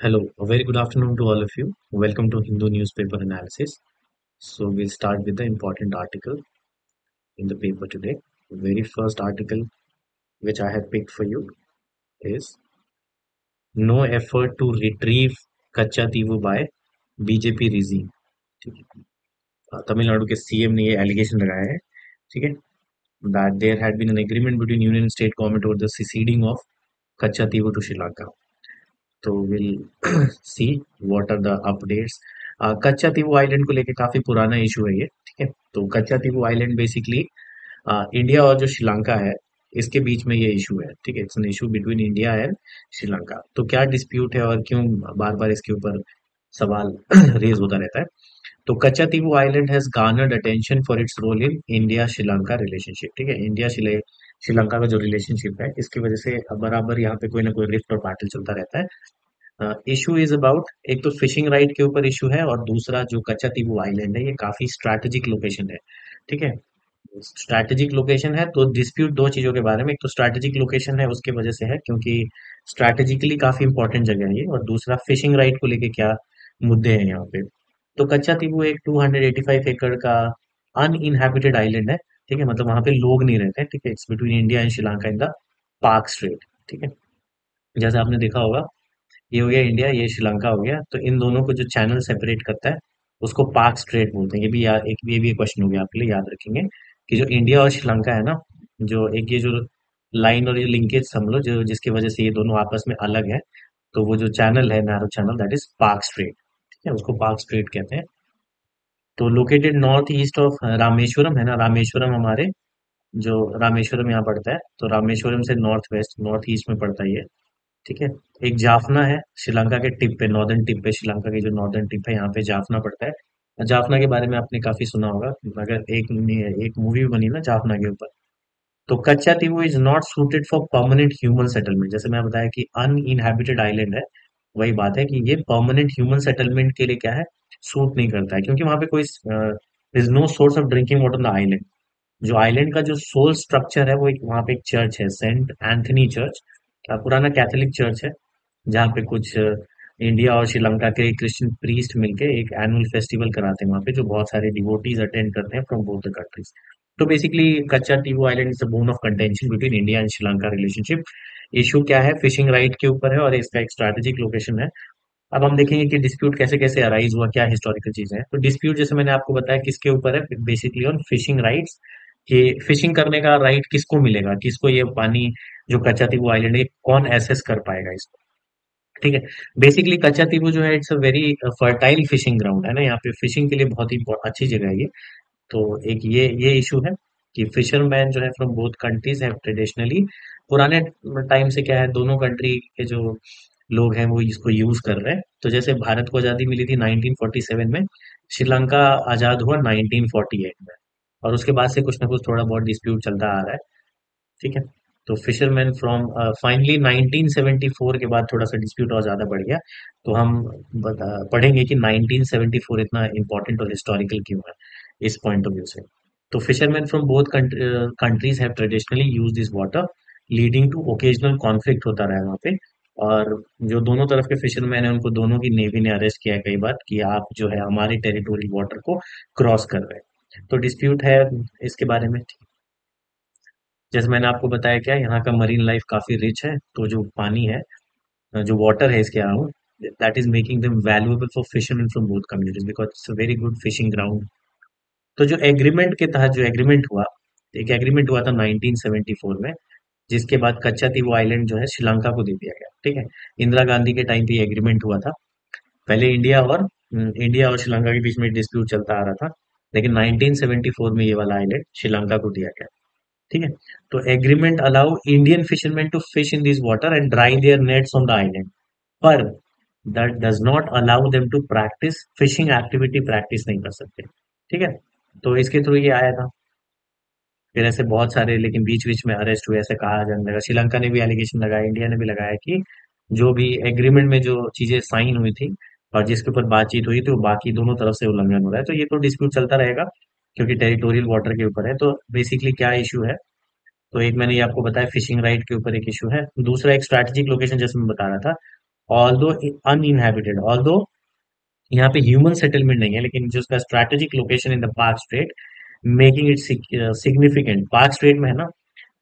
Hello, a very good afternoon to all of you. Welcome to Hindu newspaper analysis. So we'll start with the important article in the paper today. The very first article which I have picked for you is No effort to retrieve Kacha Tivu by BJP regime. ठीक है। तमिलनाडु के CM ने ये allegation लगाया है, ठीक है, that there had been an agreement between union and state government over the seceding of Kacha Tivu to Sri Lanka. तो will see what are the updates. Katchatheevu island को लेके काफी पुराना इशू है ये, ठीक है। तो Katchatheevu island basically India और जो श्रीलंका है इसके बीच में ये इशू है, ठीक है। It's an issue between India and Sri Lanka. तो क्या डिस्प्यूट है और क्यों बार बार इसके ऊपर सवाल रेज होता रहता है। तो Katchatheevu island has garnered attention for its role in India Sri Lanka relationship, ठीक है। इंडिया श्रीलंका का जो रिलेशनशिप है इसकी वजह से बराबर यहाँ पे कोई ना कोई रिफ्ट और बैटल चलता रहता है। इशू इज अबाउट, एक तो फिशिंग राइट के ऊपर इशू है और दूसरा जो कच्चा तीवू आइलैंड है ये काफी स्ट्रैटेजिक लोकेशन है, ठीक है। स्ट्रैटेजिक लोकेशन है तो डिस्प्यूट दो चीजों के बारे में, एक तो स्ट्रैटेजिक लोकेशन है उसके वजह से है क्योंकि स्ट्रैटेजिकली काफी इंपॉर्टेंट जगह है ये, और दूसरा फिशिंग राइट को लेके क्या मुद्दे हैं यहाँ पे। तो कच्चा तीबू एक 285 एकड़ का अनइनहैबिटेड आइलैंड है, ठीक है। मतलब वहां पे लोग नहीं रहते, ठीक है। It's between India and Sri Lanka in the park straight, ठीक है। जैसे आपने देखा होगा, ये हो गया इंडिया, ये श्रीलंका हो गया, तो इन दोनों को जो चैनल सेपरेट करता है उसको पार्क स्ट्रेट बोलते हैं। ये भी याद, एक ये भी क्वेश्चन हो गया आपके लिए, याद रखेंगे कि जो इंडिया और श्रीलंका है ना, जो एक ये जो लाइन और ये लिंकेज समझ लो, जो जिसकी वजह से ये दोनों आपस में अलग है, तो वो जो चैनल है, narrow channel, that is park straight, ठीक है। उसको पार्क स्ट्रेट कहते हैं। तो located north east of Rameswaram है ना, रामेश्वरम हमारे जो रामेश्वरम यहाँ पड़ता है, तो रामेश्वरम से नॉर्थ वेस्ट नॉर्थ ईस्ट में पड़ता है ये, ठीक है। एक जाफना है श्रीलंका के टिप पे, नॉर्दर्न टिप पे, श्रीलंका की जो नॉर्दर्न टिप है यहाँ पे जाफना पड़ता है। जाफना के बारे में आपने काफी सुना होगा, अगर एक मूवी भी बनी ना जाफना के ऊपर। तो Katchatheevu is not suited for permanent human settlement, जैसे मैं बताया कि अनइनहैबिटेड आइलैंड है, वही बात है कि ये परमानेंट ह्यूमन सेटलमेंट के लिए क्या है, सूट नहीं करता है, क्योंकि वहां पे कोई is no source of drinking water on the island. जो आइलैंड का जो सोल स्ट्रक्चर है वो वहां पे एक चर्च है, सेंट एंथनी चर्च, पुराना कैथोलिक चर्च है, जहाँ पे कुछ इंडिया और श्रीलंका के क्रिश्चियन प्रीस्ट मिलके एक एनुअल फेस्टिवल कराते हैं वहाँ पे, जो बहुत सारे डिवोटीज अटेंड करते हैं फ्रॉम बोथ द कंट्रीज। तो basically Katchatheevu island is the bone of contention between India and Sri Lanka relationship. Issue क्या है, फिशिंग राइट के ऊपर है और इसका एक स्ट्रैटेजिक लोकेशन है। अब हम देखेंगे कि डिस्प्यूट कैसे कैसे अराइज हुआ, क्या हिस्टोरिकल चीजें हैं। तो डिस्प्यूट जैसे मैंने आपको बताया किसके ऊपर है, बेसिकली ऑन फिशिंग राइट्स, कि फिशिंग करने का राइट किसको मिलेगा, किसको ये पानी जो कच्चा तीबू आइलैंड है कौन एसेस कर पाएगा इसको, ठीक है। बेसिकली कच्चा तीबू जो है it's a very fertile fishing ground है ना, यहाँ पे फिशिंग के लिए बहुत ही अच्छी जगह है ये। तो एक ये इशू है कि फिशरमैन जो है from both countries have traditionally, पुराने टाइम से क्या है, दोनों कंट्री के जो लोग हैं वो इसको यूज कर रहे हैं। तो जैसे भारत को आजादी मिली थी 1947 में, श्रीलंका आजाद हुआ 1948 में, और उसके बाद से कुछ ना कुछ थोड़ा बहुत डिस्प्यूट चलता आ रहा है, ठीक है। तो फिशरमैन फ्रॉम फाइनली 1974 के बाद थोड़ा सा डिस्प्यूट और ज्यादा बढ़ गया। तो हम पढ़ेंगे कि 1974 इतना इंपॉर्टेंट और हिस्टोरिकल क्यों है इस पॉइंट ऑफ व्यू से। तो fisherman from both countries have traditionally use this water, leading to occasional conflict होता रहा है वहाँ पे। और जो दोनों तरफ के फिशरमैन है उनको दोनों की नेवी ने अरेस्ट किया है कई बार कि आप जो है हमारे टेरिटोरियल वाटर को क्रॉस कर रहे हैं। तो डिस्प्यूट है इसके बारे में। जैसे मैंने आपको बताया क्या, यहाँ का मरीन लाइफ काफी रिच है, तो जो पानी है, जो वाटर है इसके around, that is making them valuable for fisherman from both communities because it's a very good fishing ground. तो जो एग्रीमेंट के तहत जो एग्रीमेंट हुआ, एक एग्रीमेंट हुआ था 1974 में, जिसके बाद कच्चा तीवू आइलैंड जो है श्रीलंका को दे दिया गया, ठीक है। इंदिरा गांधी के टाइम पे ये एग्रीमेंट हुआ था। पहले इंडिया और श्रीलंका के बीच में डिस्प्यूट चलता आ रहा था, लेकिन 1974 में ये वाला आइलैंड श्रीलंका को दिया गया, ठीक है। तो agreement allow Indian fisherman to fish in this water and dry their nets on the island, पर that does not allow them to practice fishing activity, practice नहीं कर सकते, ठीक है। तो इसके थ्रू ये आया था। फिर ऐसे बहुत सारे, लेकिन बीच बीच में अरेस्ट हुए, ऐसे कहा जाने लगा, श्रीलंका ने भी एलिगेशन लगाया, इंडिया ने भी लगाया कि जो भी एग्रीमेंट में जो चीजें साइन हुई थी और जिसके ऊपर बातचीत हुई थी वो बाकी दोनों तरफ से उल्लंघन हो रहा है। तो ये तो डिस्प्यूट चलता रहेगा क्योंकि टेरिटोरियल वाटर के ऊपर है। तो बेसिकली क्या इशू है, तो एक मैंने ये आपको बताया फिशिंग राइट के ऊपर एक इशू है, दूसरा एक स्ट्रैटेजिक लोकेशन जैसे मैं बता रहा था, ऑल्दो अनइनहेबिटेड, ऑल्दो यहाँ पे ह्यूमन सेटलमेंट नहीं है, लेकिन जो उसका strategic location in the park straight making it significant. Park straight में है ना,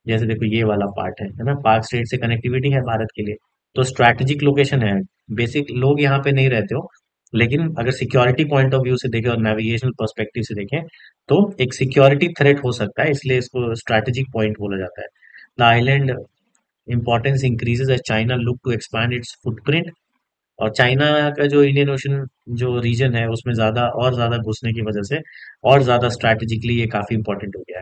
जैसे देखो ये वाला पार्ट है ना, पार्क स्ट्रेट से कनेक्टिविटी है भारत के लिए, तो स्ट्रैटेजिक लोकेशन है। बेसिक लोग यहाँ पे नहीं रहते हो, लेकिन अगर सिक्योरिटी पॉइंट ऑफ व्यू से देखें और नेविगेशनल पर्सपेक्टिव से देखें तो एक सिक्योरिटी थ्रेट हो सकता है, इसलिए इसको स्ट्रैटेजिक पॉइंट बोला जाता है। The island importance increases as China look to expand its footprint. और चाइना का जो इंडियन ओशन जो रीजन है उसमें ज्यादा घुसने की वजह से और ज्यादा स्ट्रैटेजिकली ये काफी इंपॉर्टेंट हो गया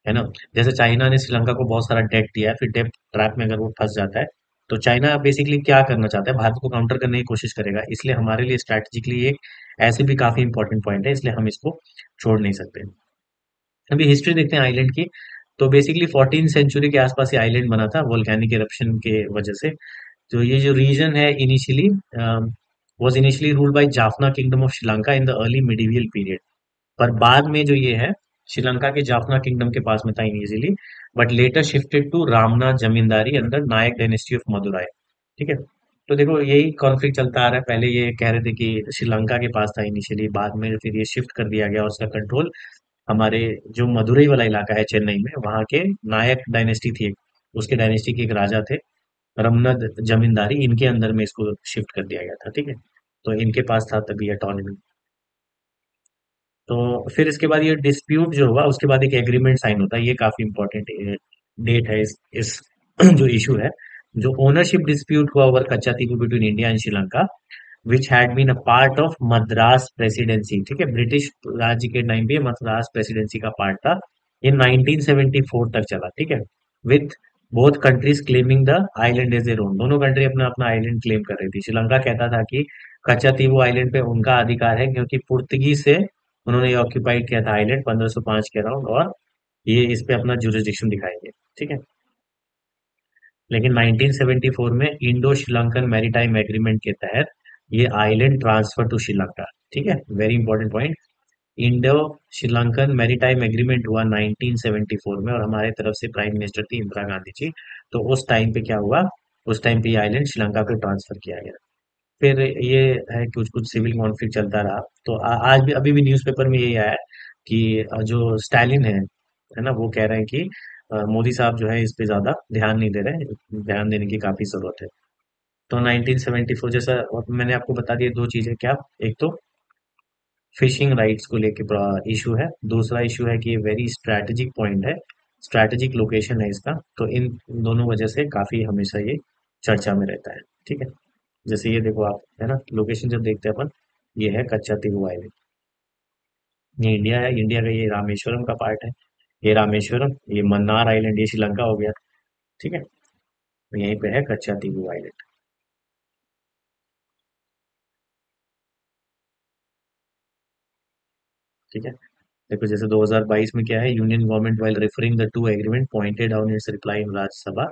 है ना। जैसे चाइना ने श्रीलंका को बहुत सारा डेट दिया है, फिर डेट ट्रैप में अगर वो फंस जाता है तो चाइना बेसिकली क्या करना चाहता है, भारत को काउंटर करने की कोशिश करेगा, इसलिए हमारे लिए स्ट्रैटेजिकली एक ऐसे भी काफी इंपॉर्टेंट पॉइंट है, इसलिए हम इसको छोड़ नहीं सकते। अभी हिस्ट्री देखते हैं आइलैंड की। तो बेसिकली 14 सेंचुरी के आसपास ये आइलैंड बना था वोल्केनिक एरप्शन के वजह से। तो ये जो रीजन है initially was initially ruled by Jaffna kingdom of Sri Lanka in the early medieval period. पर बाद में जो ये है श्रीलंका के जाफना किंगडम के पास में था initially, but later shifted to Ramnad zamindari under Nayak dynasty of Madurai. ठीक है, तो देखो यही कॉन्फ्लिक्ट चलता आ रहा है। पहले ये कह रहे थे कि श्रीलंका के पास था इनिशियली, बाद में फिर ये शिफ्ट कर दिया गया और उसका कंट्रोल हमारे जो मदुरई वाला इलाका है चेन्नई में, वहां के नायक डायनेस्टी थी उसके डायनेस्टी के एक राजा थे रमनद जमींदारी, इनके अंदर में इसको शिफ्ट कर दिया गया था। ठीक है, तो इनके पास था तभी ऑटोनॉमी। तो फिर इसके बाद ये डिस्प्यूट जो हुआ उसके बाद एक एग्रीमेंट साइन होता है, ये काफी इंपॉर्टेंट डेट है इस जो इशू है, जो ओनरशिप डिस्प्यूट हुआ over Katchatheevu between India and Sri Lanka which had been a part of Madras presidency. ठीक है, ब्रिटिश राज्य के टाइम पे ये मद्रास प्रेसिडेंसी का पार्ट था। ये 1974 तक चला। ठीक है, with both countries claiming the island as their own, दोनों कंट्री अपना अपना आइलैंड क्लेम कर रही थी। श्रीलंका कहता था कि कच्चा तीबू आइलैंड पे उनका अधिकार है, क्योंकि पुर्तगीज से उन्होंने ये ऑक्यूपाइड किया था आइलैंड 1505 के अराउंड, और ये इस पे अपना जुरिस्डिक्शन दिखाएंगे। ठीक है, लेकिन 1974 में इंडो श्रीलंकन मैरीटाइम एग्रीमेंट के तहत ये आइलैंड ट्रांसफर टू श्रीलंका। ठीक है, very important point. Indo Sri Lankan maritime agreement हुआ 1974 में, और हमारे तरफ से प्राइम मिनिस्टर थी इंदिरा गांधी जी। तो उस टाइम पे क्या हुआ, उस टाइम पे ये आइलैंड श्रीलंका को ट्रांसफर किया गया। फिर ये है कुछ कुछ सिविल कॉन्फ्लिक्ट चलता रहा। तो आज भी अभी भी न्यूज़पेपर में यही आया है कि जो स्टालिन है ना, वो कह रहे हैं कि मोदी साहब जो है इस पे ज्यादा ध्यान नहीं दे रहे, ध्यान देने की काफी जरूरत है। तो 1974 जैसा मैंने आपको बता दिया, दो चीजें क्या, एक तो फिशिंग राइट्स को लेके इशू है, दूसरा इशू है कि ये वेरी स्ट्रैटेजिक पॉइंट है, स्ट्रैटेजिक लोकेशन है इसका। तो इन दोनों वजह से काफी हमेशा ये चर्चा में रहता है। ठीक है, जैसे ये देखो आप, है ना, लोकेशन जब देखते हैं अपन, ये है कच्चा तीबू आइलैंड, ये इंडिया है, इंडिया का ये रामेश्वरम का पार्ट है, ये रामेश्वरम, ये मन्नार आइलैंड, ये श्रीलंका हो गया। ठीक है, तो यहीं पे है कच्चा तीबू आइलैंड। ठीक है, देखो जैसे 2022 में क्या है, union government while referring the to agreement pointed out in its reply in Rajya Sabha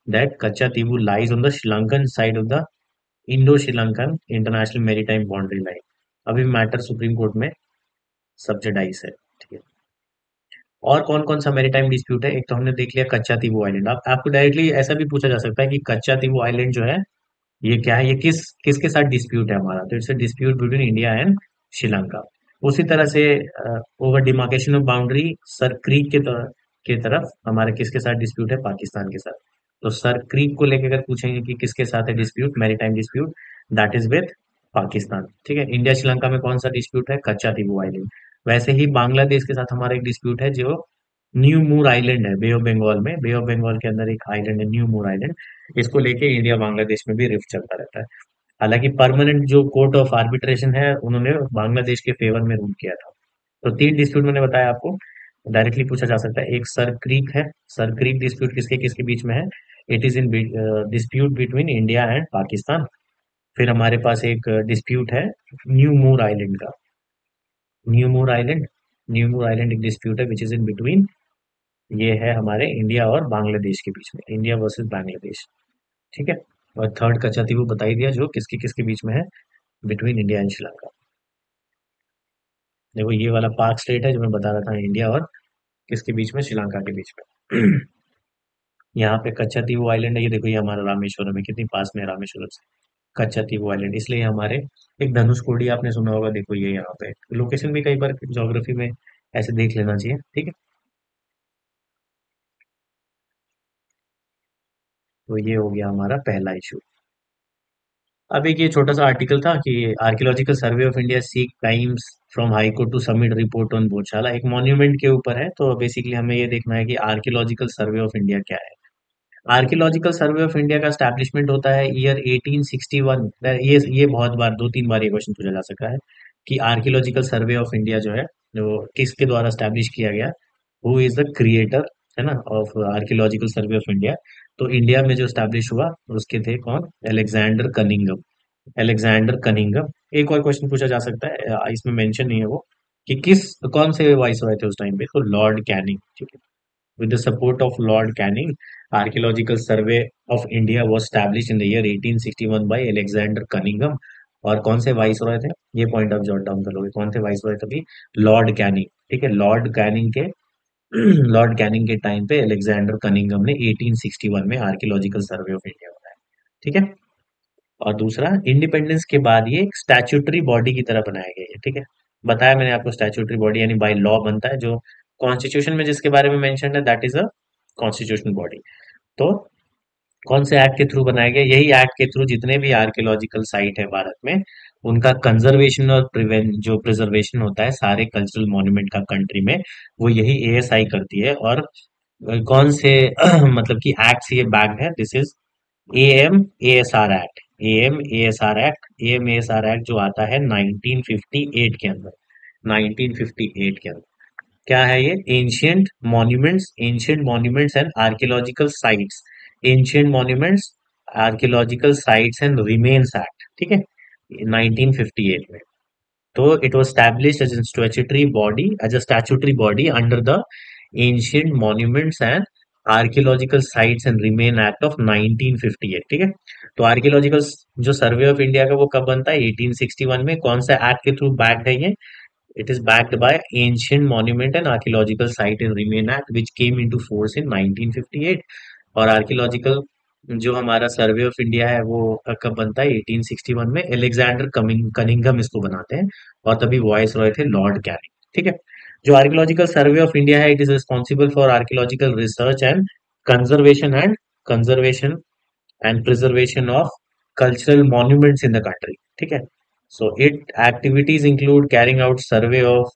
that Katchatheevu lies on the Sri Lankan side of the Indo Sri Lankan international maritime boundary line. अभी मैटर सुप्रीम कोर्ट में sub judice है। ठीक है, और कौन कौन सा maritime dispute है, एक तो हमने देख लिया कच्चा तीबू आइलैंड। आप आपको डायरेक्टली ऐसा भी पूछा जा सकता है कि कच्चा तीबू आइलैंड जो है ये क्या है, ये किसके साथ डिस्प्यूट है हमारा, तो it's a dispute between India and Sri Lanka. उसी तरह से over demarcation of boundary sir creek के तरफ हमारे किसके साथ डिस्प्यूट है, पाकिस्तान के साथ। तो सर क्रीक को लेकर अगर पूछेंगे कि किसके साथ है dispute, maritime dispute, that is with Pakistan. ठीक है, इंडिया श्रीलंका में कौन सा डिस्प्यूट है, कच्चा तीबू आइलैंड। वैसे ही बांग्लादेश के साथ हमारा एक डिस्प्यूट है जो न्यू मूर आइलैंड है, बे ऑफ बंगाल में, बे ऑफ बंगाल के अंदर एक आइलैंड है न्यू मूर आइलैंड। इसको लेके इंडिया बांग्लादेश में भी रिफ्ट चलता रहता है। हालांकि परमानेंट जो कोर्ट ऑफ आर्बिट्रेशन है उन्होंने बांग्लादेश के फेवर में रूल किया था। तो तीन डिस्प्यूट मैंने बताया आपको, डायरेक्टली पूछा जा सकता है। एक सर क्रीक है, सर क्रीक डिस्प्यूट किसके किसके बीच में है, it is in dispute between India and Pakistan. फिर हमारे पास एक डिस्प्यूट है न्यू मूर आइलैंड का, न्यू मूर आइलैंड, न्यू मूर आइलैंड एक डिस्प्यूट है विच इज इन बिटवीन, ये है हमारे इंडिया और बांग्लादेश के बीच में, इंडिया वर्सेस बांग्लादेश। ठीक है, और थर्ड कच्चा थी वो बता ही दिया, जो किसके किसके बीच में है, बिटवीन इंडिया एंड श्रीलंका। देखो ये वाला पार्क स्टेट है जो मैं बता रहा था, इंडिया और किसके बीच में, श्रीलंका के बीच में। यहाँ पे कच्चा थी वो आइलैंड है, ये देखो ये हमारा रामेश्वरम है, कितनी पास में है रामेश्वरम से। कच्चातीव आइलैंड, इसलिए हमारे एक धनुषकोडी आपने सुना होगा, देखो ये यहाँ पे लोकेशन भी कई बार ज्योग्राफी में ऐसे देख लेना चाहिए, ठीक है। तो ये हो गया हमारा पहला इशू। अब एक ये छोटा सा आर्टिकल था कि archaeological survey of India seek times from high court to submit report on Bhojshala, एक मॉन्यूमेंट के ऊपर है। तो बेसिकली हमें ये देखना है कि आर्कियोलॉजिकल सर्वे ऑफ इंडिया क्या है। आर्कियोलॉजिकल सर्वे ऑफ इंडिया का स्टैब्लिशमेंट होता है ईयर 1861। ये बहुत बार, दो तीन बार ये क्वेश्चन पूछा जा सकता है कि आर्कियोलॉजिकल सर्वे ऑफ इंडिया जो है, जो किसके द्वारा स्टैब्लिश किया गया, हु इज द क्रिएटर, है ना, of archaeological survey of India. तो इंडिया में जो स्टैब्लिश हुआ उसके थे कौन, एलेक्जेंडर कनिंगम। Alexander Cunningham. एक और क्वेश्चन पूछा जा सकता है, इसमें मेंशन नहीं है वो, कि किस कौन से वाइसरॉय थे उस टाइम पे, तो लॉर्ड कैनिंग, ठीक है। With the support of Lord Canning, Archaeological Survey of India was established in the year 1861 by Alexander Cunningham। और कौन से वाइसरॉय थे, ये पॉइंट आप जॉट डाउन कर लोगे, कौन थे वाइसरॉय तभी, लॉर्ड कैनिंग, ठीक है। लॉर्ड कैनिंग के लॉर्ड कैनिंग के टाइम पे अलेक्जेंडर कनिंगम ने 1861 में आर्कियोलॉजिकल सर्वे ऑफ इंडिया बनाया, ठीक है। और दूसरा, इंडिपेंडेंस के बाद ये एक स्टैट्यूटरी बॉडी की तरह बनाया गया है, ठीक है। बताया मैंने आपको, स्टैट्यूटरी बॉडी यानी बाय लॉ बनता है, जो कॉन्स्टिट्यूशन में जिसके बारे में मेंशन है that is a constitutional body. तो कौन से एक्ट के थ्रू बनाया गया, यही एक्ट के थ्रू जितने भी आर्कियोलॉजिकल साइट है भारत में, उनका कंजर्वेशन और प्रिवेंट जो प्रिजर्वेशन होता है सारे कल्चरल मॉन्यूमेंट का कंट्री में, वो यही एएसआई करती है। और कौन से मतलब कि एक्ट से ये बैक्ड है, this is am ASR act. Am ASR act, am ASR act जो आता है 1958 के अंदर, 1958 के अंदर। क्या है ये, ancient monuments and archaeological sites, ancient monuments, archaeological sites and remains act, ठीक है, 1958 में। तो it was established as a statutory body under the Ancient Monuments and Archaeological Sites and Remain Act of 1958, ठीक है। तो आर्कियोलॉजिकल जो सर्वे of India का वो कब बनता है, 1861 में। कौन सा एक्ट के थ्रू बैक्ड है ये, it is backed by ancient monument and archaeological site and remain act which came into force in 1958। और आर्कियोलॉजिकल जो हमारा सर्वे ऑफ इंडिया है वो कब बनता है, 1861 में। एलेक्जेंडर कनिंगम इसको बनाते हैं, और तभी वॉइस रॉय थे लॉर्ड कैनिंग, ठीक है। जो आर्कियोलॉजिकल सर्वे ऑफ इंडिया है, it is responsible for archaeological research and conservation and conservation and preservation of cultural monuments in the country, ठीक है। So it activities include carrying out survey of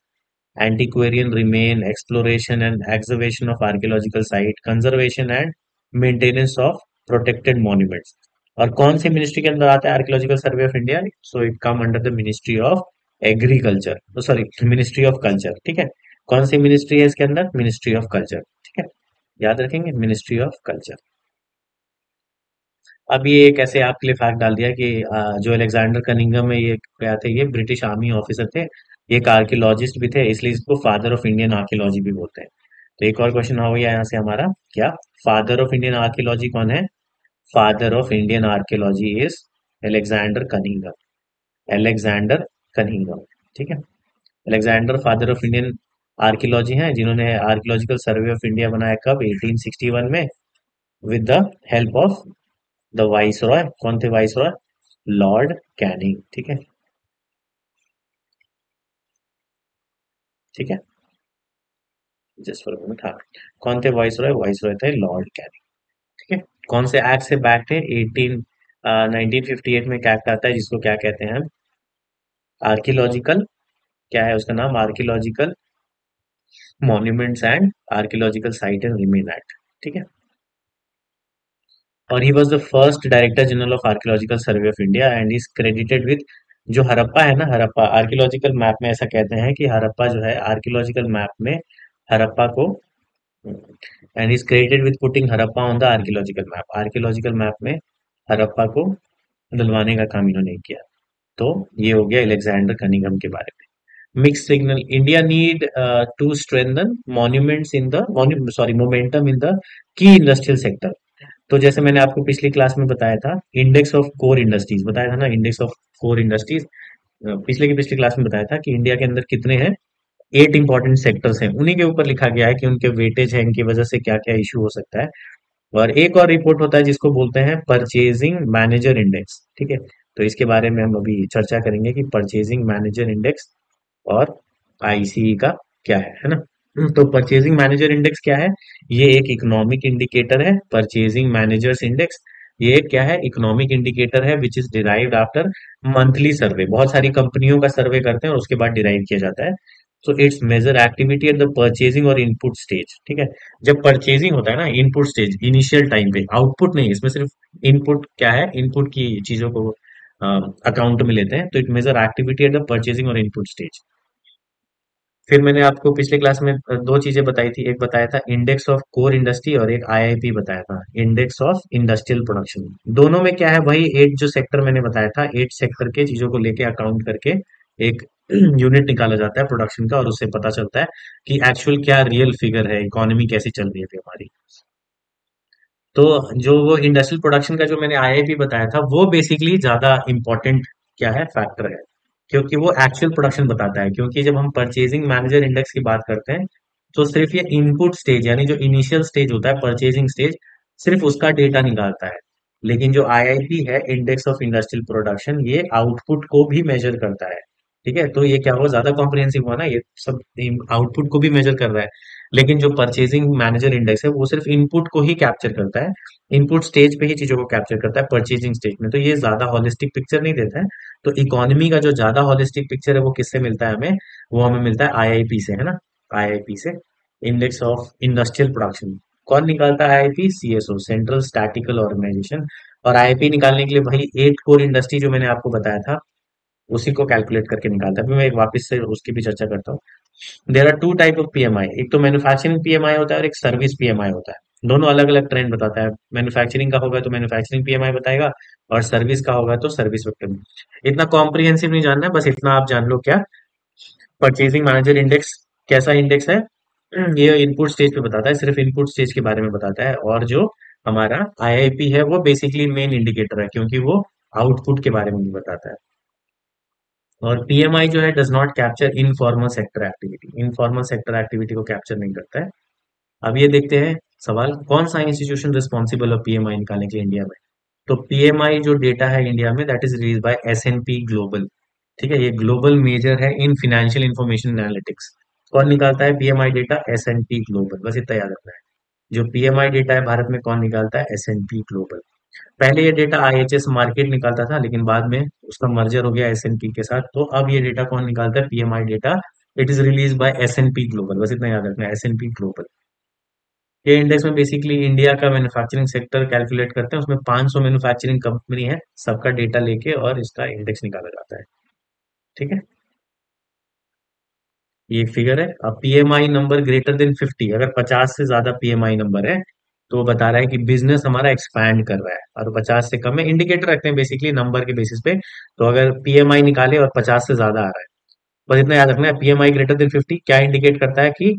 antiquarian remain, exploration and excavation of archaeological site, conservation and maintenance of protected monuments। और कौन सी ministry के अंदर आता है archaeological survey of India, so it come under the ministry of agriculture, sorry ministry of culture, ठीक है। कौन सी मिनिस्ट्री है इसके अंदर, मिनिस्ट्री ऑफ कल्चर, ठीक है, याद रखेंगे, मिनिस्ट्री ऑफ कल्चर। अब ये एक ऐसे आपके लिए फैक्ट डाल दिया कि जो अलेक्जेंडर कनिंगम है, ये क्या थे, ये ब्रिटिश आर्मी ऑफिसर थे, ये एक आर्कियोलॉजिस्ट भी थे, इसलिए इसको फादर ऑफ इंडियन आर्कियोलॉजी भी बोलते हैं। तो एक और क्वेश्चन हो गया यहाँ से हमारा, क्या फादर ऑफ इंडियन आर्कियोलॉजी कौन है, father of Indian archaeology is Alexander Cunningham. Alexander Cunningham, ठीक है। Alexander father of Indian archaeology हैं, जिन्होंने आर्कियोलॉजिकल सर्वे ऑफ इंडिया बनाया कब, 1861 में, with the help of the viceroy. कौन थे वाइसरॉय, लॉर्ड कैनिंग, ठीक है, ठीक है, जस्ट फॉर मोमेंट, हाँ। कौन थे वाइसरॉय, वाइसरॉय थे लॉर्ड कैनिंग, ठीक है। कौन से एक्ट से बैक थे, 1958 में एक एक्ट आता है जिसको क्या कहते हैं, आर्कियोलॉजिकल, क्या है उसका नाम, archaeological monuments and archaeological site and remain act, ठीक है। और he was the first director general of archaeological survey of India and is credited with, जो हड़प्पा है ना, हड़प्पा आर्कियोलॉजिकल मैप में ऐसा कहते हैं कि हड़प्पा जो है आर्कियोलॉजिकल मैप में, हड़प्पा को, and is credited with putting Harappa on the archaeological map, archaeological map में हड़प्पा को डलवाने का काम इन्होंने किया। तो ये हो गया अलेक्जेंडर कनिंगम के बारे में। Mix signal, India need to strengthen monuments in the sorry momentum in the key industrial sector. तो जैसे मैंने आपको पिछली क्लास में बताया था, इंडेक्स ऑफ कोर इंडस्ट्रीज बताया था ना, इंडेक्स ऑफ कोर इंडस्ट्रीज, पिछले की पिछली क्लास में बताया था कि इंडिया के अंदर कितने हैं, 8 इंपॉर्टेंट सेक्टर्स हैं, उन्हीं के ऊपर लिखा गया है कि उनके वेटेज है, इनकी वजह से क्या क्या इशू हो सकता है। और एक और रिपोर्ट होता है जिसको बोलते हैं परचेजिंग मैनेजर इंडेक्स, ठीक है। तो इसके बारे में हम अभी चर्चा करेंगे कि परचेजिंग मैनेजर इंडेक्स और आईसीई का क्या है ना। तो परचेजिंग मैनेजर इंडेक्स क्या है? ये एक इकोनॉमिक इंडिकेटर है। परचेजिंग मैनेजर्स इंडेक्स ये क्या है? इकोनॉमिक इंडिकेटर है which is derived after monthly survey. बहुत सारी कंपनियों का सर्वे करते हैं और उसके बाद डिराइव किया जाता है। So it's major activity at the purchasing और इनपुट स्टेज। ठीक है, जब परचेजिंग होता है ना, इनपुट स्टेज, इनिशियल टाइम पे, आउटपुट नहीं, इसमें सिर्फ इनपुट क्या है, इनपुट की चीजों को अकाउंट में लेते हैं। तो it major activity at the purchasing और इनपुट स्टेज। फिर मैंने आपको पिछले क्लास में दो चीजें बताई थी। एक बताया था इंडेक्स ऑफ कोर इंडस्ट्री और एक आईआईपी बताया था, इंडेक्स ऑफ इंडस्ट्रियल प्रोडक्शन। दोनों में क्या है भाई, एक जो सेक्टर मैंने बताया था, 8 सेक्टर के चीजों को लेके अकाउंट करके एक यूनिट निकाला जाता है प्रोडक्शन का, और उससे पता चलता है कि एक्चुअल क्या रियल फिगर है, इकोनॉमी कैसी चल रही है अभी हमारी। तो जो वो इंडस्ट्रियल प्रोडक्शन का जो मैंने आईआईपी बताया था, वो बेसिकली ज्यादा इंपॉर्टेंट क्या है, फैक्टर है, क्योंकि वो एक्चुअल प्रोडक्शन बताता है। क्योंकि जब हम परचेजिंग मैनेजर इंडेक्स की बात करते हैं, तो सिर्फ ये इनपुट स्टेज यानी जो इनिशियल स्टेज होता है, परचेजिंग स्टेज, सिर्फ उसका डेटा निकालता है। लेकिन जो आईआईपी है, इंडेक्स ऑफ इंडस्ट्रियल प्रोडक्शन, ये आउटपुट को भी मेजर करता है। ठीक है, तो ये क्या हुआ, ज्यादा कॉम्प्रिहेंसिव हुआ ना, ये सब आउटपुट को भी मेजर कर रहा है। लेकिन जो परचेजिंग मैनेजर इंडेक्स है, वो सिर्फ इनपुट को ही कैप्चर करता है, इनपुट स्टेज पे ही चीजों को कैप्चर करता है, परचेजिंग स्टेज में तो ये ज्यादा हॉलिस्टिक पिक्चर नहीं देता है। तो इकोनॉमी का जो ज्यादा हॉलिस्टिक पिक्चर है, वो किससे मिलता है हमें? वो हमें मिलता है आईआईपी से, है ना, आईआईपी से, इंडेक्स ऑफ इंडस्ट्रियल प्रोडक्शन। कौन निकालता है? IIP, CSO, central statistical organisation. और आईआईपी निकालने के लिए भाई 8 कोर इंडस्ट्री जो मैंने आपको बताया था, उसी को कैलकुलेट करके निकालता है। अभी मैं एक वापस से उसकी भी चर्चा करता हूँ। There are two type of PMI, एक तो मैन्युफैक्चरिंग पीएमआई होता है और एक सर्विस पीएमआई होता है। दोनों अलग अलग ट्रेंड बताता है। मैन्युफैक्चरिंग का होगा तो मैन्युफैक्चरिंग पीएमआई बताएगा, और सर्विस का होगा तो सर्विस वेक्टर। इतना कॉम्प्रिहेंसिव नहीं जानना है, बस इतना आप जान लो क्या परचेजिंग मैनेजर इंडेक्स कैसा इंडेक्स है। ये इनपुट स्टेज पे बताता है, सिर्फ इनपुट स्टेज के बारे में बताता है। और जो हमारा आईआईपी है, वो बेसिकली मेन इंडिकेटर है, क्योंकि वो आउटपुट के बारे में भी बताता है। और पीएमआई जो है does not capture informal sector activity, informal sector activity को कैप्चर नहीं करता है। अब ये देखते हैं सवाल, कौन सा इंस्टीट्यूशन रिस्पॉन्सिबल है पीएमआई निकालने के लिए इंडिया में? तो पीएमआई जो डेटा है इंडिया में, that is release by S&P global. ठीक है, ये ग्लोबल मेजर है इन फाइनेंशियल इंफॉर्मेशन एनालिटिक्स। कौन निकालता है पीएमआई डेटा? एसएनपी ग्लोबल, बस इतना याद रखना है। जो पीएमआई डेटा है भारत में, कौन निकालता है? S&P global. पहले ये डेटा आईएचएस मार्केट निकालता था, लेकिन बाद में उसका मर्जर हो गया एसएनपी के साथ। तो अब ये डेटा कौन निकालता है? PMI data, it is release by S&P global, बस इतना याद रखना है, एसएनपी ग्लोबल। ये इंडेक्स में बेसिकली इंडिया का मैन्युफैक्चरिंग सेक्टर कैलकुलेट करते हैं, उसमें 500 मैन्युफैक्चरिंग कंपनी है, सबका डेटा लेके और इसका इंडेक्स निकाला जाता है। ठीक है, ये फिगर है। अब पीएमआई नंबर ग्रेटर देन 50, अगर 50 से ज्यादा पीएमआई नंबर है, तो वो बता रहा है कि बिजनेस हमारा एक्सपैंड कर रहा है। और 50 से कम है, इंडिकेटर रखते हैं बेसिकली नंबर के बेसिस पे। तो अगर पीएमआई निकाले और 50 से ज्यादा आ रहा है, बस इतना याद रखना है, पीएमआई ग्रेटर देन 50 क्या इंडिकेट करता है कि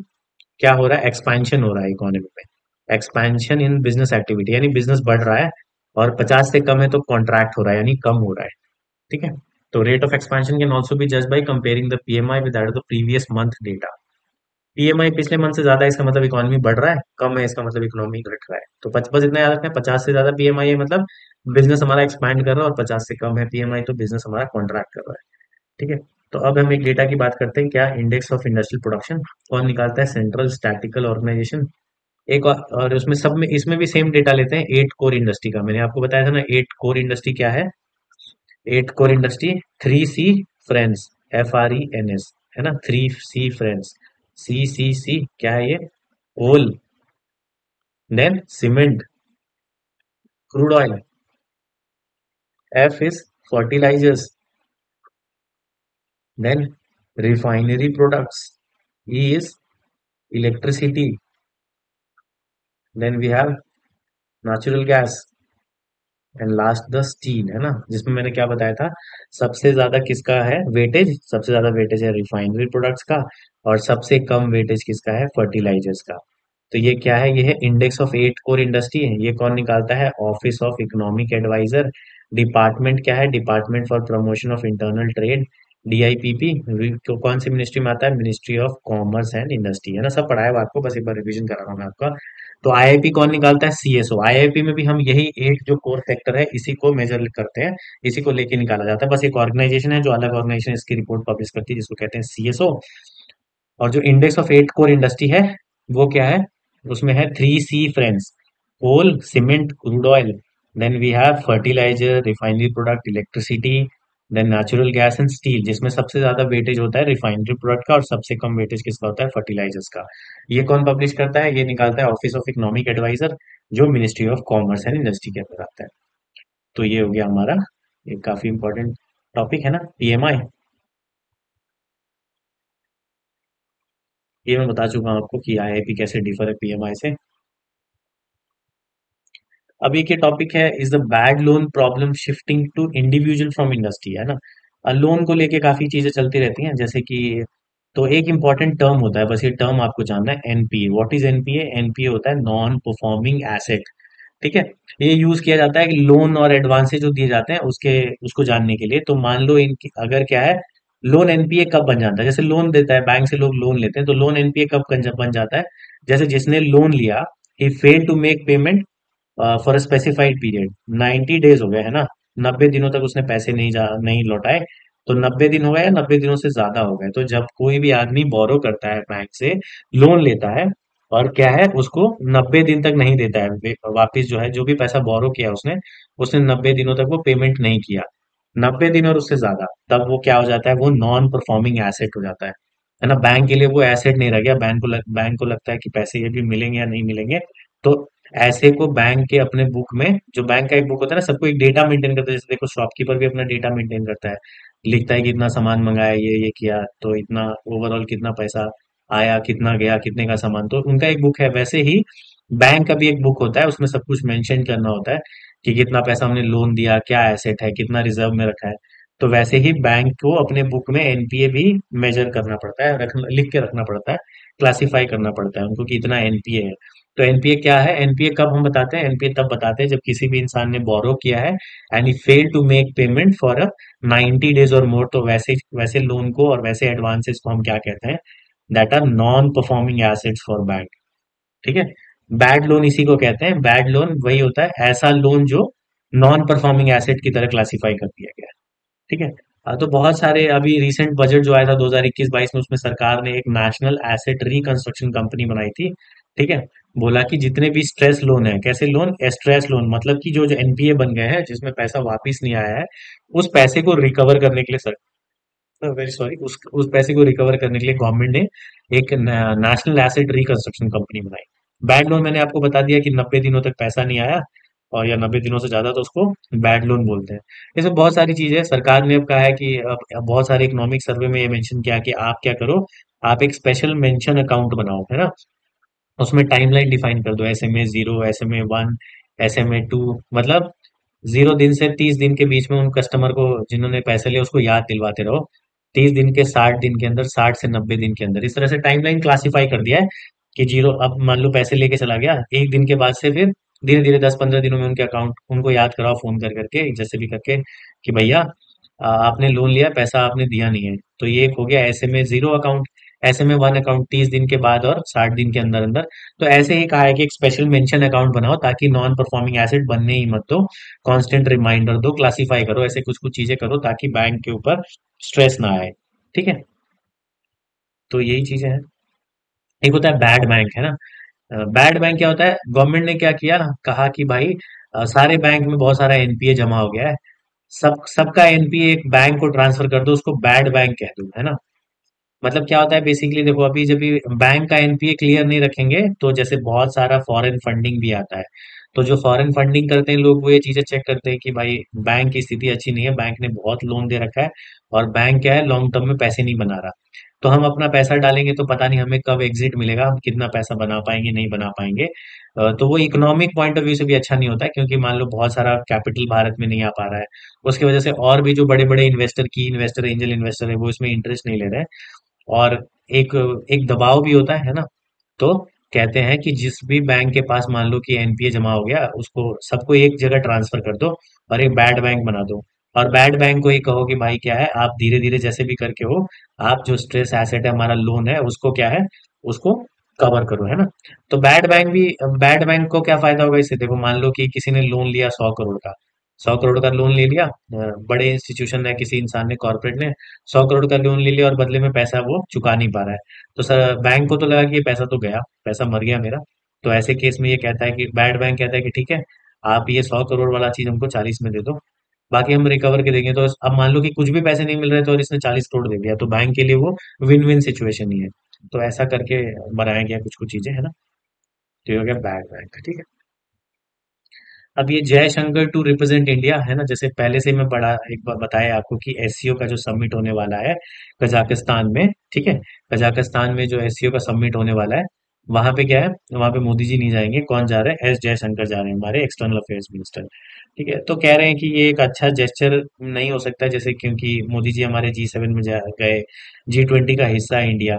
क्या हो रहा है, एक्सपेंशन हो रहा है इकोनॉमी में, एक्सपेंशन इन बिजनेस एक्टिविटी, यानी बिजनेस बढ़ रहा है। और 50 से कम है तो कॉन्ट्रैक्ट हो रहा है, यानी कम हो रहा है। ठीक है, तो rate of expansion can also be जज by comparing the PMI with that of the previous month data. PMI पिछले मंथ से ज्यादा है, इसका मतलब इकोनॉमी बढ़ रहा है, कम है इसका मतलब इकोनॉमी घट रहा है। तो बस इतना याद रखना है, 50 से ज्यादा पीएमआई है मतलब बिजनेस हमारा एक्सपैंड कर रहा है, और 50 से कम है पीएमआई तो बिजनेस हमारा कॉन्ट्रैक्ट कर रहा है। ठीक है, तो अब हम एक डेटा की बात करते हैं, क्या इंडेक्स ऑफ इंडस्ट्रियल प्रोडक्शन कौन निकालता है? Central statistical organisation. एक और उसमें सब में, इसमें भी सेम डेटा लेते हैं 8 कोर इंडस्ट्री का। मैंने आपको बताया था ना 8 कोर इंडस्ट्री क्या है। 8 core industry, 3C friends, FRENS, है ना, 3C फ्रेंड्स, CCC क्या है ये? Coal, then cement, crude oil, F is fertilisers, then refinery products, E is electricity, then we have natural gas, and last the steel, है ना, जिसमें मैंने क्या बताया था, सबसे ज्यादा किसका है वेटेज? सबसे ज्यादा वेटेज है रिफाइनरी प्रोडक्ट्स का, और सबसे कम वेटेज किसका है? फर्टिलाइजर्स का। तो ये क्या है? ये है इंडेक्स ऑफ 8 कोर इंडस्ट्री है। ये कौन निकालता है? Office of economic adviser. Department क्या है? Department for promotion of internal trade. DIPP कौन सी मिनिस्ट्री में आता है? Ministry of commerce and industry, है ना? सब पढ़ा है आपको, बस एक बार रिवीजन करा रहा हूँ मैं आपका। तो IIP कौन निकालता है? CSO। IIP में भी हम यही एक जो कोर सेक्टर है इसी को मेजर करते हैं, इसी को लेके निकाला जाता है। बस एक ऑर्गेनाइजेशन है जो अलग ऑर्गेनाइजेशन इसकी रिपोर्ट पब्लिश करती है, जिसको कहते हैं CSO। और जो index of eight core industry है वो क्या है? उसमें है 3C friends: coal, cement, crude oil, then we have fertiliser, refinery product, electricity, then natural gas and steel, जिसमें सबसे ज्यादा वेटेज होता है रिफाइनरी प्रोडक्ट का और सबसे कम वेटेज किसका होता है? फर्टिलाइजर्स का। ये कौन पब्लिश करता है? ये निकालता है ऑफिस ऑफ इकोनॉमिक एडवाइजर, जो ministry of commerce and industry के अंदर आता है। तो ये हो गया हमारा एक काफी इंपॉर्टेंट टॉपिक, है ना, PMI। ये मैं बता चुका हूँ आपको कि IIP कैसे डिफर है PMI से। अब एक ये टॉपिक है, is the bad loan problem shifting to individual from industry, है ना? लोन को लेके काफी चीजें चलती रहती हैं, जैसे कि तो एक इंपॉर्टेंट टर्म होता है, बस ये टर्म आपको जानना है, NPA। What is NPA? NPA होता है नॉन परफॉर्मिंग एसेट। ठीक है? ये यूज किया जाता है कि लोन और एडवांसेज जो दिए जाते हैं उसके उसको जानने के लिए। तो मान लो इनकी अगर क्या है, लोन NPA कब बन जाता है? जैसे लोन देता है बैंक से, लोग लोन लेते हैं, तो लोन NPA कब बन जाता है? जैसे जिसने लोन लिया, he fail to make payment for a specified period, 90 days हो गए, है ना? 90 दिनों तक उसने पैसे नहीं लौटाए, तो 90 दिन हो गए या 90 दिनों से ज्यादा हो गए, तो जब कोई भी आदमी बोरो करता है बैंक से, लोन लेता है, और क्या है, उसको 90 दिन तक नहीं देता है वापिस, जो है जो भी पैसा बोरो किया उसने उसने 90 दिनों तक वो पेमेंट नहीं किया, 90 दिन और उससे ज्यादा, तब वो क्या हो जाता है? वो नॉन परफॉर्मिंग एसेट हो जाता है ना? बैंक के लिए वो एसेट नहीं रह गया। बैंक को लगता है कि पैसे ये भी मिलेंगे या नहीं मिलेंगे। तो ऐसे को बैंक के अपने बुक में, जो बैंक का एक बुक होता है ना, सबको एक डेटा मेंटेन करता है, जैसे देखो शॉपकीपर भी अपना डेटा मेंटेन करता है, लिखता है कि इतना सामान मंगाया, ये किया, तो इतना ओवरऑल कितना पैसा आया, कितना गया, कितने का सामान, तो उनका एक बुक है। वैसे ही बैंक का भी एक बुक होता है, उसमें सब कुछ मेंशन करना होता है कि कितना पैसा हमने लोन दिया, क्या एसेट है, कितना रिजर्व में रखा है। तो वैसे ही बैंक को अपने बुक में NPA भी मेजर करना पड़ता है, लिख के रखना पड़ता है, क्लासिफाई करना पड़ता है उनको कि इतना NPA है। तो NPA क्या है? NPA कब हम बताते हैं? NPA तब बताते हैं जब किसी भी इंसान ने बोरो किया है and he fail to make payment for a 90 days और मोर, तो वैसे वैसे लोन को और वैसे एडवांसेस को हम क्या कहते हैं? That are non performing assets for bank. ठीक है? बैड लोन इसी को कहते हैं। बैड लोन वही होता है, ऐसा लोन जो नॉन परफॉर्मिंग एसेट की तरह क्लासिफाई कर दिया गया है। ठीक है? तो बहुत सारे, अभी रिसेंट बजट जो आया था 2021-22 में, उसमें सरकार ने एक नेशनल एसेट रिकंस्ट्रक्शन कंपनी बनाई थी। ठीक है? बोला कि जितने भी स्ट्रेस लोन है, कैसे लोन? स्ट्रेस लोन मतलब कि जो जो NPA बन गए हैं, जिसमें पैसा वापस नहीं आया है, उस पैसे को रिकवर करने के लिए वेरी सॉरी, उस पैसे को रिकवर करने के लिए गवर्नमेंट ने एक नेशनल एसेट रिकंस्ट्रक्शन कंपनी बनाई। बैड लोन मैंने आपको बता दिया कि 90 दिनों तक पैसा नहीं आया, और या 90 दिनों से ज्यादा, तो उसको बैड लोन बोलते हैं। इसमें बहुत सारी चीजें हैं। सरकार ने अब कहा है कि अब बहुत सारे इकोनॉमिक सर्वे में ये मेंशन किया कि आप क्या करो, आप एक स्पेशल मेंशन अकाउंट बनाओ, है ना? उसमें टाइमलाइन डिफाइन कर दो, SMA 0, SMA 1, SMA 2, मतलब 0 दिन से 30 दिन के बीच में उन कस्टमर को, जिन्होंने पैसे लिए, उसको याद दिलवाते रहो। 30 दिन के, 60 दिन के अंदर, 60 से 90 दिन के अंदर, इस तरह से टाइमलाइन क्लासिफाई कर दिया है कि जीरो, अब मान लो पैसे लेके चला गया, एक दिन के बाद से फिर धीरे धीरे 10-15 दिनों में उनके अकाउंट, उनको याद कराओ फोन कर करके, जैसे भी करके, कि भैया आपने लोन लिया, पैसा आपने दिया नहीं है। तो ये एक हो गया SMA 0 अकाउंट। SMA 1 अकाउंट 30 दिन के बाद और 60 दिन के अंदर अंदर। तो ऐसे ही कहा है कि एक स्पेशल मेंशन अकाउंट बनाओ, ताकि नॉन परफॉर्मिंग एसेट बनने ही मत दो, कांस्टेंट रिमाइंडर दो, क्लासिफाई करो, ऐसे कुछ कुछ चीजें करो ताकि बैंक के ऊपर स्ट्रेस ना आए। ठीक है? तो यही चीजें हैं। एक होता है बैड बैंक, है ना? बैड बैंक क्या होता है? गवर्नमेंट ने क्या किया, कहा कि भाई सारे बैंक में बहुत सारा NPA जमा हो गया है, सबका NPA एक बैंक को ट्रांसफर कर दो, उसको बैड बैंक कह दो, है ना? मतलब क्या होता है बेसिकली, देखो अभी जब भी बैंक का NPA क्लियर नहीं रखेंगे, तो जैसे बहुत सारा फॉरेन फंडिंग भी आता है, तो जो फॉरेन फंडिंग करते हैं लोग, वो ये चीजें चेक करते हैं कि भाई बैंक की स्थिति अच्छी नहीं है, बैंक ने बहुत लोन दे रखा है, और बैंक क्या है, लॉन्ग टर्म में पैसे नहीं बना रहा, तो हम अपना पैसा डालेंगे तो पता नहीं हमें कब एग्जिट मिलेगा, हम कितना पैसा बना पाएंगे, नहीं बना पाएंगे। तो वो इकोनॉमिक पॉइंट ऑफ व्यू से भी अच्छा नहीं होता है, क्योंकि मान लो बहुत सारा कैपिटल भारत में नहीं आ पा रहा है, उसकी वजह से और भी जो बड़े बड़े इन्वेस्टर, की इन्वेस्टर, एंजल इन्वेस्टर है, वो इसमें इंटरेस्ट नहीं ले रहे हैं। और एक एक दबाव भी होता है ना? तो कहते हैं कि जिस भी बैंक के पास मान लो कि NPA जमा हो गया, उसको सबको एक जगह ट्रांसफर कर दो और एक बैड बैंक बना दो। और बैड बैंक को ही कहो कि भाई क्या है, आप धीरे धीरे जैसे भी करके हो, आप जो स्ट्रेस एसेट है हमारा लोन है उसको क्या है, उसको कवर करो, है ना। तो बैड बैंक को क्या फायदा होगा इससे, देखो मान लो कि किसी ने लोन लिया 100 करोड़ का, 100 करोड़ का लोन ले लिया, बड़े इंस्टीट्यूशन ने, किसी इंसान ने, कॉर्पोरेट ने 100 करोड़ का लोन ले लिया और बदले में पैसा वो चुका नहीं पा रहा है। तो सर बैंक को तो लगा कि ये पैसा तो गया, पैसा मर गया मेरा। तो ऐसे केस में ये कहता है कि बैड बैंक कहता है कि ठीक है, आप ये 100 करोड़ वाला चीज हमको 40 में दे दो, बाकी हम रिकवर के देंगे। तो अब मान लो कि कुछ भी पैसे नहीं मिल रहे थे और इसने 40 करोड़ दे दिया, तो बैंक के लिए वो विन विन सिचुएशन ही है। तो ऐसा करके बनाया गया कुछ कुछ चीजें, है ना। तो ये हो गया बैड बैंक, ठीक है। अब ये जयशंकर टू रिप्रेजेंट इंडिया, है ना, जैसे पहले से मैं पढ़ा, एक बार बताया आपको कि एससीओ का जो समिट होने वाला है कजाकिस्तान में, ठीक है। कजाकिस्तान में जो एससीओ का समिट होने वाला है, वहां पे क्या है, वहां पे मोदी जी नहीं जाएंगे, कौन जा रहा है, एस जयशंकर जा रहे हैं, हमारे एक्सटर्नल अफेयर्स मिनिस्टर, ठीक है। तो कह रहे हैं कि ये एक अच्छा जेस्चर नहीं हो सकता, जैसे क्योंकि मोदी जी हमारे G7 में जा गए, G20 का हिस्सा है इंडिया।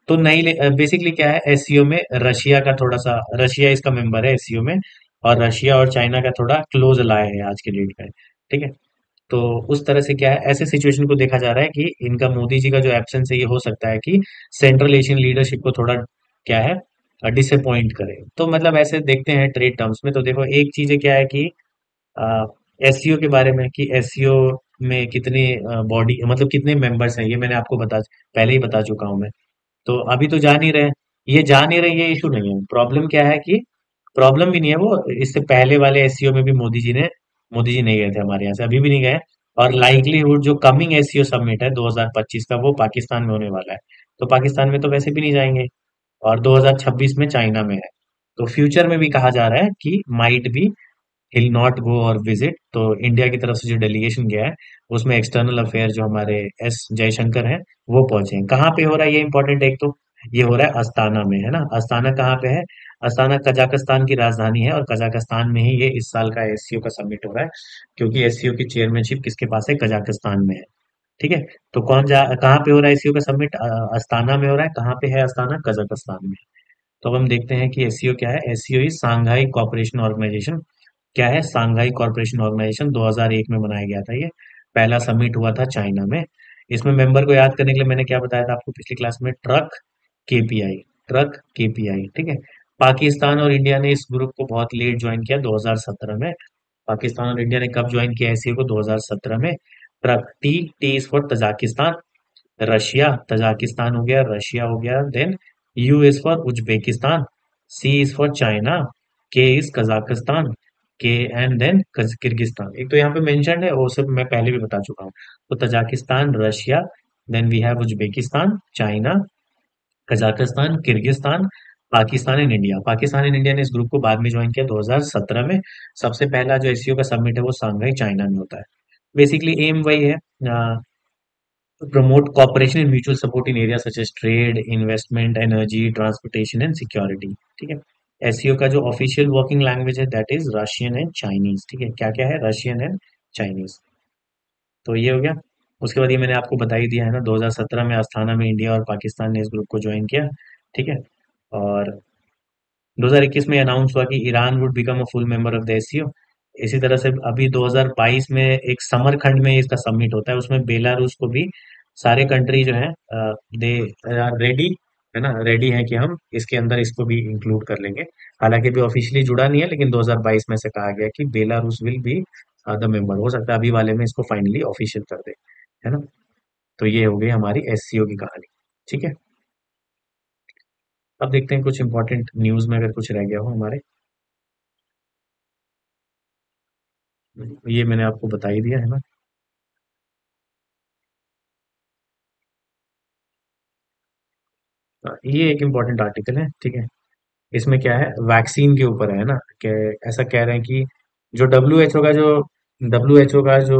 तो नहीं, बेसिकली क्या है, एससीओ में रशिया का थोड़ा सा, रशिया इसका मेंबर है एससीओ में, और रशिया और चाइना का थोड़ा क्लोज अलाय है आज के डेट में, ठीक है। तो उस तरह से क्या है, ऐसे सिचुएशन को देखा जा रहा है कि इनका मोदी जी का जो एब्सेंस है, ये हो सकता है कि सेंट्रल एशियन लीडरशिप को थोड़ा क्या है, डिसअपॉइंट करे। तो मतलब ऐसे देखते हैं ट्रेड टर्म्स में, तो देखो एक चीज है क्या है कि एससीओ के बारे में, कि एससीओ में कितने बॉडी, मतलब कितने मेंबर्स हैं, ये मैंने आपको पहले ही बता चुका हूं मैं। तो अभी तो जा नहीं रहे, ये जा नहीं रहे, ये इशू नहीं है। प्रॉब्लम क्या है कि, प्रॉब्लम भी नहीं है वो, इससे पहले वाले एससीओ में भी मोदी जी नहीं गए थे हमारे यहाँ से, अभी भी नहीं गए। और लाइवलीहुड जो कमिंग एससीओ समिट है 2025 का, वो पाकिस्तान में होने वाला है। तो पाकिस्तान में तो वैसे भी नहीं जाएंगे, और 2026 में चाइना में है। तो फ्यूचर में भी कहा जा रहा है कि might be hill not go और विजिट। तो इंडिया की तरफ से जो डेलीगेशन गया है, उसमें एक्सटर्नल अफेयर जो हमारे एस जयशंकर हैं, वो पहुंचे हैं। कहाँ पे हो रहा है ये इंपॉर्टेंट, एक तो ये हो रहा है अस्ताना में, है ना। अस्ताना कहाँ पे है, अस्ताना कजाकिस्तान की राजधानी है, और कजाकिस्तान में ही ये इस साल का एससीओ का समिट हो रहा है, क्योंकि एससीओ की चेयरमैनशिप किसके पास है, कजाकिस्तान में है, ठीक है। तो कहाँ पे हो रहा है एससीओ का समिट, अस्ताना में हो रहा है। कहाँ पे है अस्ताना, कजाकिस्तान में। तो अब हम देखते हैं कि एससीओ क्या है, SCO is Shanghai cooperation organisation. क्या है, सांघाई कॉर्पोरेशन ऑर्गेनाइजेशन 2001 में बनाया गया था ये, पहला समिट हुआ था चाइना में। इसमें मेंबर को याद करने के लिए मैंने क्या बताया था आपको पिछली क्लास में, केपीआई ट्रक केपीआई, ठीक है। पाकिस्तान और इंडिया ने इस ग्रुप को बहुत लेट ज्वाइन किया, 2017 में। पाकिस्तान और इंडिया ने कब ज्वाइन किया एससीओ को, 2017 में। Truck, T T is for Tajikistan, Russia, Tajikistan हो गया, रशिया हो गया, then U is for Uzbekistan, C is for China, K is Kazakhstan, K and then Kyrgyzstan. एक तो यहाँ पे मेंशन है, वो सब मैं पहले भी बता चुका हूँ। तो Tajikistan, Russia, then we have Uzbekistan, China, Kazakhstan, Kyrgyzstan, Pakistan and India. Pakistan and India ने इस ग्रुप को बाद में ज्वाइन किया 2017 में। सबसे पहला जो एससीओ का समिट है वो सांघाई चाइना में होता है। बेसिकली एम वही है, to promote cooperation and mutual support in areas such as trade, investment, energy, transportation and security, ठीक है। एससीओ का जो ऑफिशियल वर्किंग लैंग्वेज है that is Russian and Chinese, ठीक है। क्या क्या है, रशियन एंड चाइनीज। तो ये हो गया। उसके बाद ये मैंने आपको बता ही दिया है ना, 2017 में अस्थाना में इंडिया और पाकिस्तान ने इस ग्रुप को ज्वाइन किया, ठीक है। और 2021 में अनाउंस हुआ कि Iran would become a full member of the SCO. इसी तरह से अभी 2022 में एक समरखंड में इसका समिट होता है, उसमें बेलारूस को भी सारे कंट्री जो है दे आर रेडी, है ना, रेडी है कि हम इसके अंदर इसको भी इंक्लूड कर लेंगे। हालांकि अभी ऑफिशियली जुड़ा नहीं है, लेकिन 2022 में से कहा गया कि Belarus will be the member. हो सकता है अभी वाले में इसको फाइनली ऑफिशियल कर दे, है ना। तो ये हो गई हमारी एससीओ की कहानी, ठीक है। अब देखते हैं कुछ इंपॉर्टेंट न्यूज में अगर कुछ रह गया हो हमारे। ये मैंने आपको बता ही दिया है ना। ये एक इम्पोर्टेंट आर्टिकल है, ठीक है। इसमें क्या है, वैक्सीन के ऊपर है ना, कि ऐसा कह रहे हैं कि जो डब्ल्यू एच ओ का जो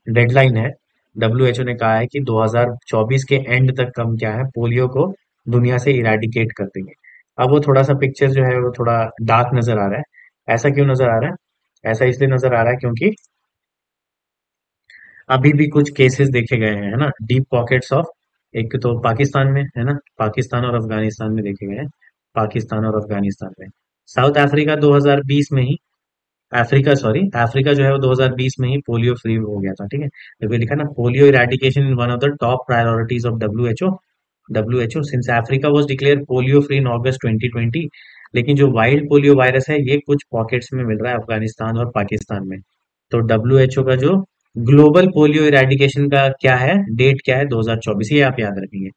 डेडलाइन है, डब्ल्यू एच ओ ने कहा है कि 2024 के एंड तक हम क्या है, पोलियो को दुनिया से इरेडिकेट कर देंगे। अब वो थोड़ा सा पिक्चर जो है वो थोड़ा डार्क नजर आ रहा है। ऐसा क्यों नजर आ रहा है, ऐसा इसलिए नजर आ रहा है क्योंकि अभी भी कुछ केसेस देखे गए हैं, है ना, डीप पॉकेट्स ऑफ, एक तो पाकिस्तान में है ना, पाकिस्तान और अफगानिस्तान में देखे गए हैं, पाकिस्तान और अफगानिस्तान में। साउथ अफ्रीका 2020 में ही अफ्रीका, सॉरी, अफ्रीका जो है वो 2020 में ही पोलियो फ्री हो गया था, ठीक है। देखो ये लिखा ना, polio eradication in one of the top priorities of W H O since Africa was declare polio free in August 2020। लेकिन जो वाइल्ड पोलियो वायरस है ये कुछ पॉकेट्स में मिल रहा है अफगानिस्तान और पाकिस्तान में। तो डब्ल्यू एच ओ का जो ग्लोबल पोलियो इरेडिकेशन का क्या है, डेट क्या है, 2024, ये आप याद रखेंगे।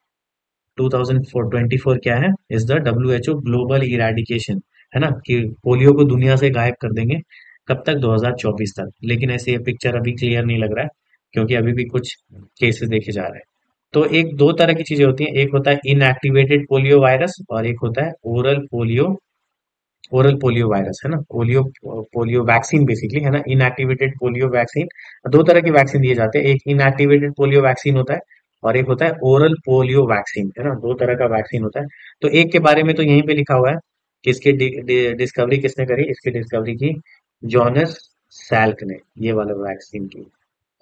2024 क्या है, is the WHO global eradication, है ना, कि पोलियो को दुनिया से गायब कर देंगे। कब तक, 2024 तक। लेकिन ऐसे ये पिक्चर अभी क्लियर नहीं लग रहा है, क्योंकि अभी भी कुछ केसेस देखे जा रहे हैं। तो एक दो तरह की चीजें होती हैं, एक होता है इनएक्टिवेटेड पोलियो वायरस और एक होता है ओरल पोलियो वायरस, है ना, पोलियो पोलियो वैक्सीन बेसिकली, है ना, इनएक्टिवेटेड पोलियो वैक्सीन। दो तरह की वैक्सीन दिए जाते हैं, एक इनएक्टिवेटेड पोलियो वैक्सीन होता है और एक होता है ओरल पोलियो वैक्सीन, है ना, दो तरह का वैक्सीन होता है। तो एक के बारे में तो यहीं पे लिखा हुआ है कि इसकी डिस्कवरी किसने करी, इसकी डिस्कवरी की जॉनस सैल्क ने, ये वाला वैक्सीन की।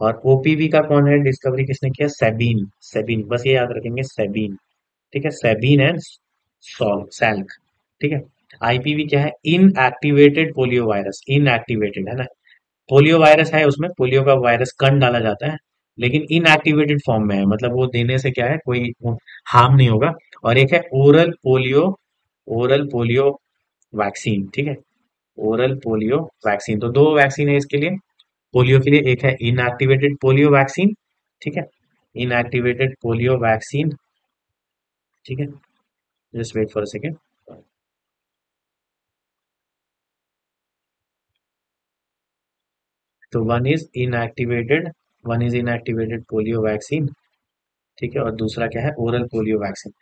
और ओपीवी का कौन है, डिस्कवरी किसने किया, सेबीन, सेबीन, बस ये याद रखेंगे, सेबीन, ठीक है, सेबीन एंड सैल्क, ठीक है। आईपीवी क्या है, इनएक्टिवेटेड पोलियो वायरस, इनएक्टिवेटेड, है ना, पोलियो वायरस है, उसमें पोलियो का वायरस कण डाला जाता है, लेकिन इनएक्टिवेटेड फॉर्म में है, मतलब वो देने से क्या है, कोई हार्म नहीं होगा। और एक है ओरल पोलियो वैक्सीन, ठीक है, ओरल पोलियो वैक्सीन। तो दो वैक्सीन है इसके लिए, पोलियो के लिए, एक है इनएक्टिवेटेड पोलियो वैक्सीन, ठीक है, इनएक्टिवेटेड पोलियो वैक्सीन, ठीक है। Just wait for a second. तो one is inactivated polio vaccine, ठीक है, और दूसरा क्या है, ओरल पोलियो वैक्सीन।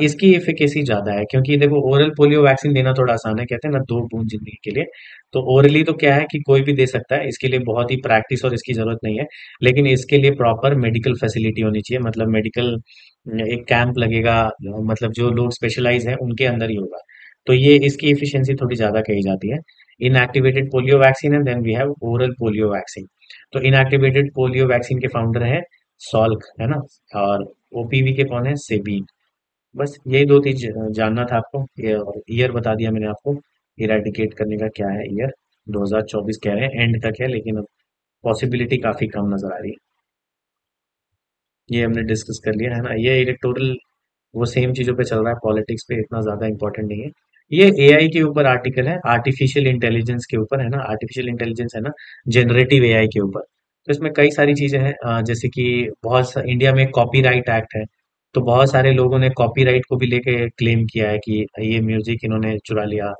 इसकी एफिकेसी ज्यादा है, क्योंकि देखो ओरल पोलियो वैक्सीन देना थोड़ा आसान है, कहते हैं ना, दो बूंद जिंदगी के लिए। तो ओरली तो क्या है कि कोई भी दे सकता है, इसके लिए बहुत ही प्रैक्टिस और इसकी जरूरत नहीं है। लेकिन इसके लिए प्रॉपर मेडिकल फैसिलिटी होनी चाहिए, मतलब मेडिकल एक कैंप लगेगा, मतलब जो लोग स्पेशलाइज हैं उनके अंदर ही होगा। तो ये इसकी एफिशिएंसी थोड़ी ज्यादा कही जाती है। Inactivated polio vaccine and then we have oral polio vaccine. तो इनएक्टिवेटेड पोलियो वैक्सीन के फाउंडर है सॉल्क, है ना, और ओपीवी के कौन है, सेबीन। बस यही दो चीज जानना था आपको, ये और ईयर बता दिया मैंने आपको। इरेडिकेट करने का क्या है ईयर, 2024 कह रहे हैं, एंड तक है, लेकिन अब पॉसिबिलिटी काफी कम नजर आ रही है। ये हमने डिस्कस कर लिया, है ना, ये इलेक्टोरल वो सेम चीजों पे चल रहा है, पॉलिटिक्स पे इतना ज्यादा इंपॉर्टेंट नहीं है। ये एआई के ऊपर आर्टिकल है, आर्टिफिशियल इंटेलिजेंस के ऊपर, है ना, आर्टिफिशियल इंटेलिजेंस, है ना, जनरेटिव एआई के ऊपर। तो इसमें कई सारी चीजें हैं, जैसे कि इंडिया में कॉपीराइट एक्ट है। तो बहुत सारे लोगों ने कॉपीराइट को भी लेके क्लेम किया है कि ये म्यूजिक इन्होंने चुरा लिया,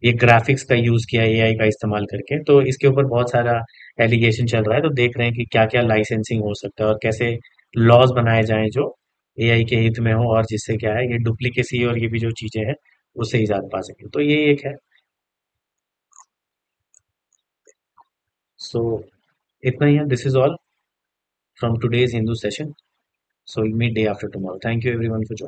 ये ग्राफिक्स का यूज किया एआई का इस्तेमाल करके। तो इसके ऊपर बहुत सारा एलिगेशन चल रहा है, तो देख रहे हैं कि क्या क्या लाइसेंसिंग हो सकता है और कैसे लॉज बनाए जाएं जो एआई के हित में हो, और जिससे क्या है ये डुप्लीकेसी और ये भी जो चीजें हैं उससे इजाद पा सके। तो ये एक है। सो इतना ही है, this is all from today's Hindu session. So meet day after tomorrow. Thank you everyone for joining.